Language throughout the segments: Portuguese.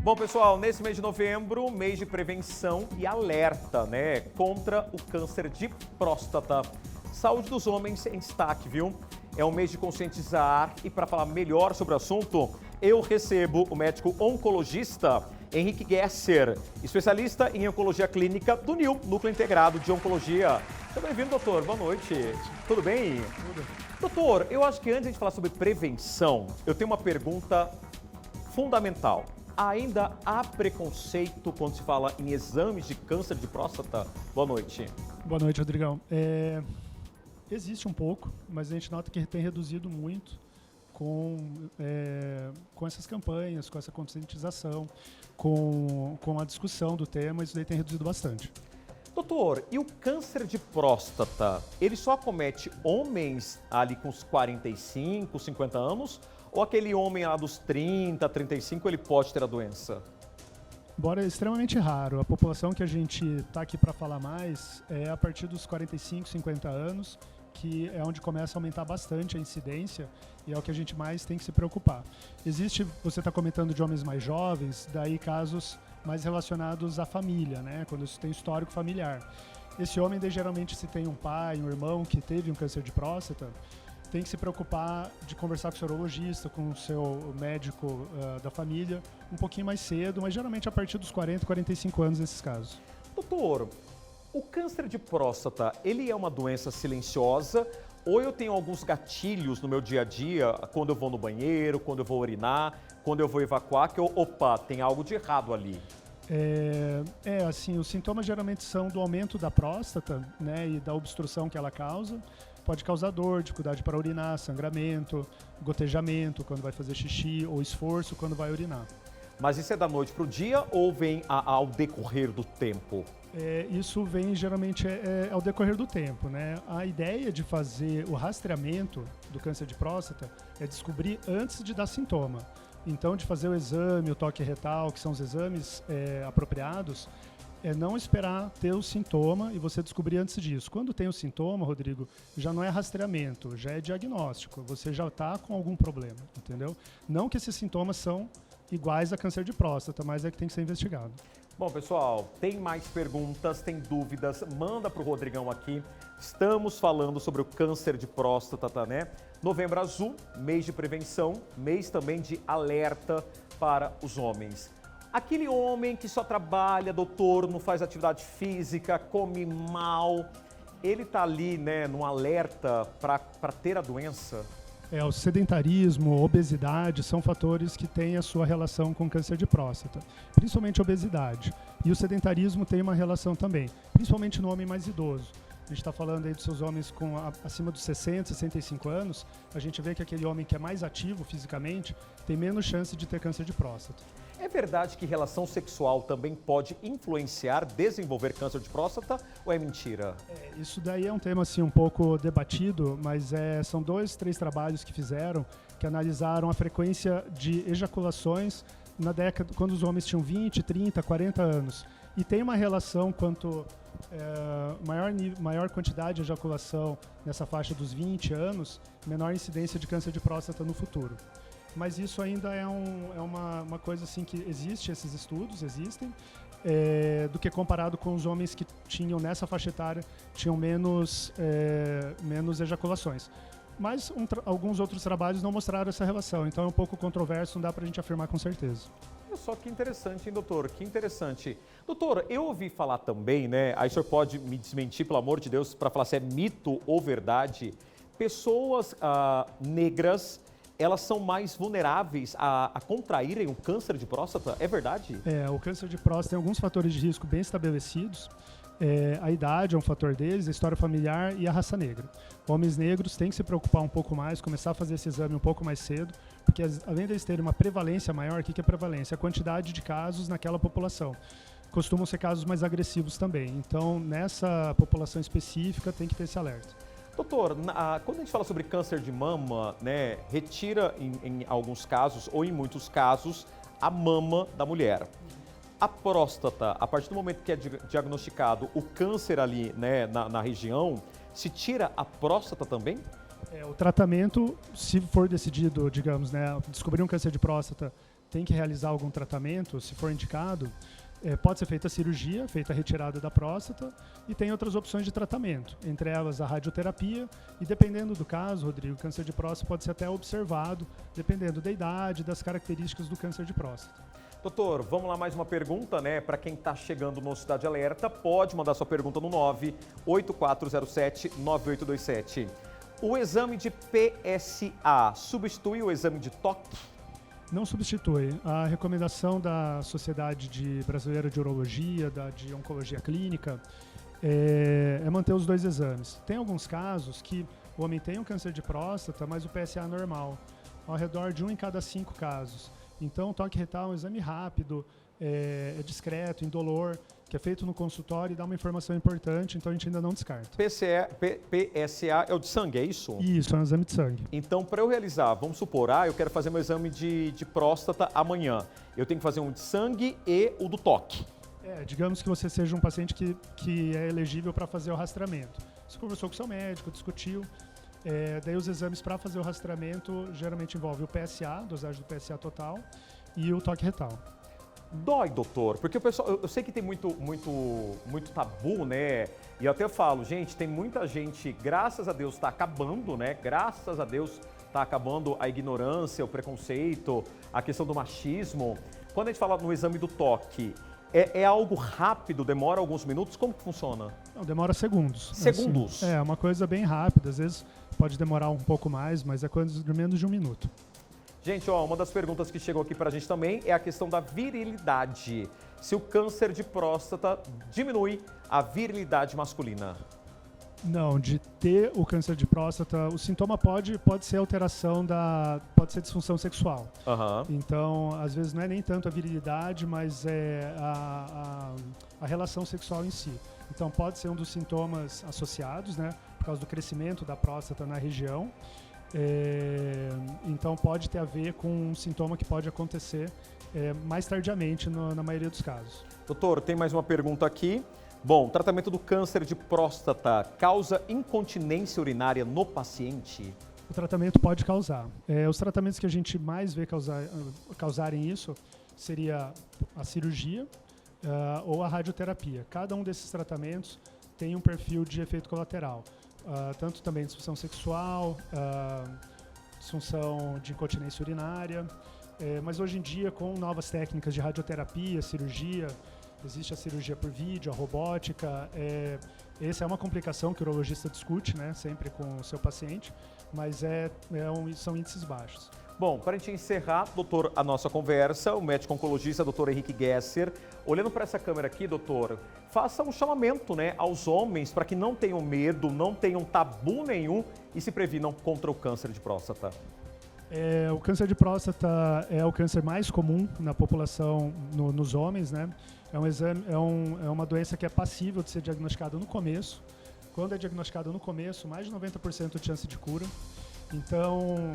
Bom, pessoal, nesse mês de novembro, mês de prevenção e alerta, né, contra o câncer de próstata. Saúde dos homens em destaque, viu? É um mês de conscientizar e para falar melhor sobre o assunto, eu recebo o médico oncologista Henrique Gesser, especialista em oncologia clínica do NIO, Núcleo Integrado de Oncologia. Seja bem-vindo, doutor. Boa noite. Tudo bem? Tudo. Doutor, eu acho que antes de a gente falar sobre prevenção, eu tenho uma pergunta fundamental. Ainda há preconceito quando se fala em exames de câncer de próstata? Boa noite. Boa noite, Rodrigão. Existe um pouco, mas a gente nota que tem reduzido muito com essas campanhas, com essa conscientização, com a discussão do tema, isso daí tem reduzido bastante. Doutor, e o câncer de próstata, ele só acomete homens ali com os 45, 50 anos? Ou aquele homem lá dos 30, 35, ele pode ter a doença? Embora é extremamente raro, a população que a gente está aqui para falar mais é a partir dos 45, 50 anos, que é onde começa a aumentar bastante a incidência e é o que a gente mais tem que se preocupar. Existe, você está comentando de homens mais jovens, daí casos mais relacionados à família, né? Quando isso tem histórico familiar. Esse homem, daí, geralmente, se tem um pai, um irmão que teve um câncer de próstata, tem que se preocupar de conversar com o seu urologista, com o seu médico da família, um pouquinho mais cedo, mas geralmente a partir dos 40, 45 anos nesses casos. Doutor, o câncer de próstata, ele é uma doença silenciosa ou eu tenho alguns gatilhos no meu dia a dia, quando eu vou no banheiro, quando eu vou urinar, quando eu vou evacuar, que tem algo de errado ali? Assim, os sintomas geralmente são do aumento da próstata, né, e da obstrução que ela causa. Pode causar dor, dificuldade para urinar, sangramento, gotejamento quando vai fazer xixi ou esforço quando vai urinar. Mas isso é da noite para o dia ou vem ao decorrer do tempo? Isso vem geralmente ao decorrer do tempo, né? A ideia de fazer o rastreamento do câncer de próstata é descobrir antes de dar sintoma. Então, de fazer o exame, o toque retal, que são os exames apropriados, é não esperar ter o sintoma e você descobrir antes disso. Quando tem o sintoma, Rodrigo, já não é rastreamento, já é diagnóstico. Você já está com algum problema, entendeu? Não que esses sintomas são iguais a câncer de próstata, mas é que tem que ser investigado. Bom, pessoal, tem mais perguntas, tem dúvidas, manda para o Rodrigão aqui. Estamos falando sobre o câncer de próstata, né? Novembro Azul, mês de prevenção, mês também de alerta para os homens. Aquele homem que só trabalha, doutor, não faz atividade física, come mal, ele está ali, né, num alerta para ter a doença? O sedentarismo, obesidade são fatores que têm a sua relação com câncer de próstata, principalmente a obesidade. E o sedentarismo tem uma relação também, principalmente no homem mais idoso. A gente está falando aí dos seus homens acima dos 60, 65 anos, a gente vê que aquele homem que é mais ativo fisicamente tem menos chance de ter câncer de próstata. É verdade que relação sexual também pode influenciar, desenvolver câncer de próstata ou é mentira? Isso daí é um tema assim, um pouco debatido, mas são 2, 3 trabalhos que fizeram, que analisaram a frequência de ejaculações na década, quando os homens tinham 20, 30, 40 anos. E tem uma relação quanto maior quantidade de ejaculação nessa faixa dos 20 anos, menor incidência de câncer de próstata no futuro. Mas isso ainda é uma coisa assim que existe, esses estudos existem, do que comparado com os homens que tinham nessa faixa etária, tinham menos ejaculações. Mas alguns outros trabalhos não mostraram essa relação, então é um pouco controverso, não dá pra gente afirmar com certeza. Olha só que interessante, hein, doutor? Que interessante. Doutor, eu ouvi falar também, né? Aí o senhor pode me desmentir, pelo amor de Deus, para falar se é mito ou verdade. Pessoas negras, elas são mais vulneráveis a contraírem o câncer de próstata? É verdade? O câncer de próstata tem alguns fatores de risco bem estabelecidos. A idade é um fator deles, a história familiar e a raça negra. Homens negros têm que se preocupar um pouco mais, começar a fazer esse exame um pouco mais cedo, porque além deles terem uma prevalência maior, o que é prevalência? A quantidade de casos naquela população. Costumam ser casos mais agressivos também. Então, nessa população específica, tem que ter esse alerta. Doutor, quando a gente fala sobre câncer de mama, né, retira em alguns casos, ou em muitos casos, a mama da mulher. A próstata, a partir do momento que é diagnosticado o câncer ali, né, na região, se tira a próstata também? O tratamento, se for decidido, digamos, né, descobrir um câncer de próstata tem que realizar algum tratamento, se for indicado, pode ser feita a cirurgia, feita a retirada da próstata, e tem outras opções de tratamento, entre elas a radioterapia, e dependendo do caso, Rodrigo, o câncer de próstata pode ser até observado, dependendo da idade, das características do câncer de próstata. Doutor, vamos lá, mais uma pergunta, né? Para quem está chegando no Cidade Alerta, pode mandar sua pergunta no 98407-9827. O exame de PSA substitui o exame de toque? Não substitui. A recomendação da Sociedade Brasileira de Urologia, de Oncologia Clínica, é manter os 2 exames. Tem alguns casos que o homem tem um câncer de próstata, mas o PSA é normal, ao redor de 1 em cada 5 casos. Então, o toque retal é um exame rápido, é discreto, indolor, que é feito no consultório e dá uma informação importante, então a gente ainda não descarta. PSA é o de sangue, é isso? Isso, é um exame de sangue. Então, para eu realizar, vamos supor, eu quero fazer meu exame de próstata amanhã. Eu tenho que fazer um de sangue e o do toque. Digamos que você seja um paciente que é elegível para fazer o rastreamento. Você conversou com o seu médico, discutiu. Daí os exames para fazer o rastreamento geralmente envolvem o PSA, dosagem do PSA total, e o toque retal. Dói, doutor, porque o pessoal, eu sei que tem muito tabu, né? E eu até falo, gente, tem muita gente, graças a Deus, está acabando, né? Graças a Deus está acabando a ignorância, o preconceito, a questão do machismo. Quando a gente fala no exame do toque, é algo rápido, demora alguns minutos? Como que funciona? Não, demora segundos. Segundos? Assim, é uma coisa bem rápida, às vezes pode demorar um pouco mais, mas é coisa de menos de 1 minuto. Gente, uma das perguntas que chegou aqui pra gente também é a questão da virilidade. Se o câncer de próstata diminui a virilidade masculina. Não, de ter o câncer de próstata, o sintoma pode ser alteração pode ser disfunção sexual. Então, às vezes não é nem tanto a virilidade, mas é a relação sexual em si. Então, pode ser um dos sintomas associados, né, por causa do crescimento da próstata na região. Então pode ter a ver com um sintoma que pode acontecer mais tardiamente na maioria dos casos. Doutor, tem mais uma pergunta aqui. Bom, o tratamento do câncer de próstata causa incontinência urinária no paciente? O tratamento pode causar. Os tratamentos que a gente mais vê causarem isso seria a cirurgia ou a radioterapia. Cada um desses tratamentos tem um perfil de efeito colateral. Tanto também disfunção sexual, disfunção de incontinência urinária, mas hoje em dia com novas técnicas de radioterapia, cirurgia, existe a cirurgia por vídeo, a robótica, essa é uma complicação que o urologista discute, né, sempre com o seu paciente, mas são índices baixos. Bom, para a gente encerrar, doutor, a nossa conversa, o médico oncologista, doutor Henrique Gesser, olhando para essa câmera aqui, doutor, faça um chamamento, né, aos homens para que não tenham medo, não tenham tabu nenhum e se previnam contra o câncer de próstata. O câncer de próstata é o câncer mais comum na população, nos homens, né? É uma doença que é passível de ser diagnosticada no começo. Quando é diagnosticada no começo, mais de 90% de chance de cura. Então,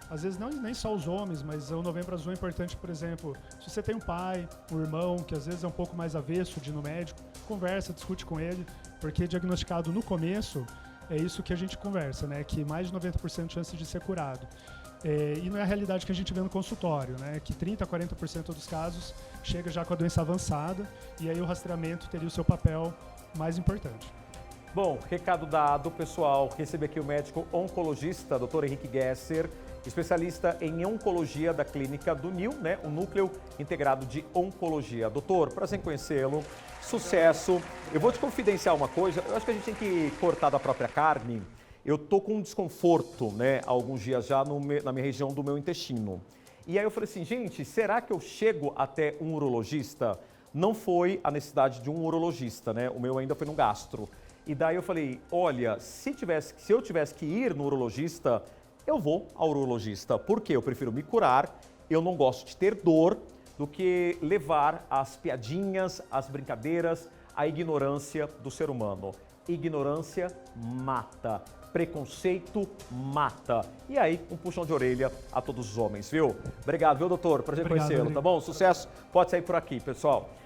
às vezes nem só os homens, mas o Novembro Azul é importante, por exemplo, se você tem um pai, um irmão, que às vezes é um pouco mais avesso de ir no médico, conversa, discute com ele, porque diagnosticado no começo, é isso que a gente conversa, né? Que mais de 90% de chance de ser curado. E não é a realidade que a gente vê no consultório, né? Que 30% a 40% dos casos chega já com a doença avançada e aí o rastreamento teria o seu papel mais importante. Bom, recado dado, pessoal. Recebi aqui o médico oncologista, Dr. Henrique Gesser, especialista em oncologia da clínica do NIL, né? O Núcleo Integrado de Oncologia. Doutor, prazer em conhecê-lo. Sucesso. Eu vou te confidenciar uma coisa. Eu acho que a gente tem que cortar da própria carne. Eu tô com um desconforto, né? Há alguns dias já na minha região do meu intestino. E aí eu falei assim, gente, será que eu chego até um urologista? Não foi a necessidade de um urologista, né? O meu ainda foi no gastro. E daí eu falei, olha, se eu tivesse que ir no urologista, eu vou ao urologista, porque eu prefiro me curar, eu não gosto de ter dor, do que levar as piadinhas, as brincadeiras, a ignorância do ser humano. Ignorância mata, preconceito mata. E aí, um puxão de orelha a todos os homens, viu? Obrigado, viu, doutor? Prazer em conhecê-lo, tá bom? Sucesso, pode sair por aqui, pessoal.